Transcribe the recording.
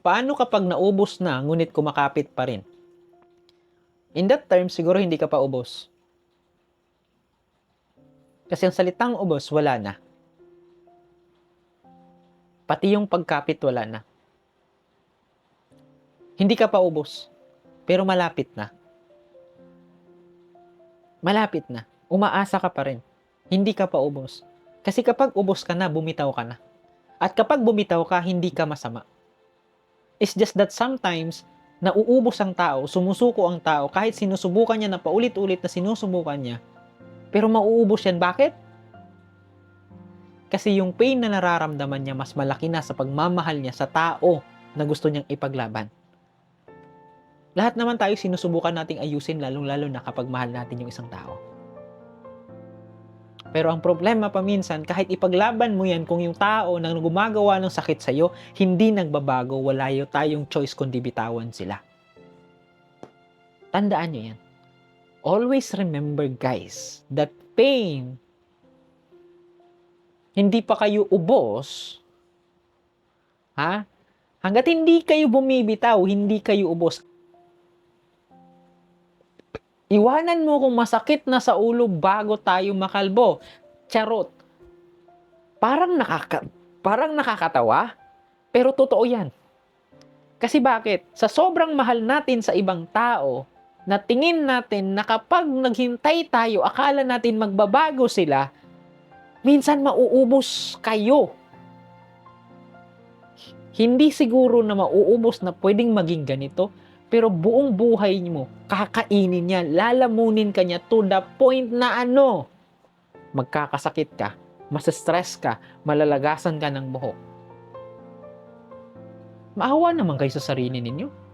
paano kapag naubos na ngunit kumakapit pa rin? In that term, siguro hindi ka pa ubos. Kasi ang salitang ubos, wala na. Pati yung pagkapit, wala na. Hindi ka pa ubos, pero malapit na. Malapit na. Umaasa ka pa rin. Hindi ka pa ubos. Kasi kapag ubos ka na, bumitaw ka na. At kapag bumitaw ka, hindi ka masama. It's just that sometimes, nauubos ang tao, sumusuko ang tao, kahit sinusubukan niya na paulit-ulit na sinusubukan niya, pero mauubos yan. Bakit? Kasi yung pain na nararamdaman niya mas malaki na sa pagmamahal niya sa tao na gusto niyang ipaglaban. Lahat naman tayo sinusubukan nating ayusin, lalong-lalo na kapag mahal natin yung isang tao. Pero ang problema paminsan, kahit ipaglaban mo yan, kung yung tao na gumagawa ng sakit sa'yo, hindi nagbabago, wala tayong choice kundi bitawan sila. Tandaan nyo yan. Always remember, guys, that pain, hindi pa kayo ubos, ha? Hanggat hindi kayo bumibitaw, hindi kayo ubos. Iwanan mo kung masakit na sa ulo bago tayo makalbo. Charot. Parang nakakatawa, pero totoo yan. Kasi bakit? Sa sobrang mahal natin sa ibang tao, na tingin natin na kapag naghintay tayo, akala natin magbabago sila, minsan mauubos kayo. Hindi siguro na mauubos na pwedeng maging ganito, pero buong buhay mo, kakainin niya, lalamunin ka niya to the point na magkakasakit ka, masa-stress ka, malalagasan ka ng buhok. Maawa naman kayo sa sarili ninyo.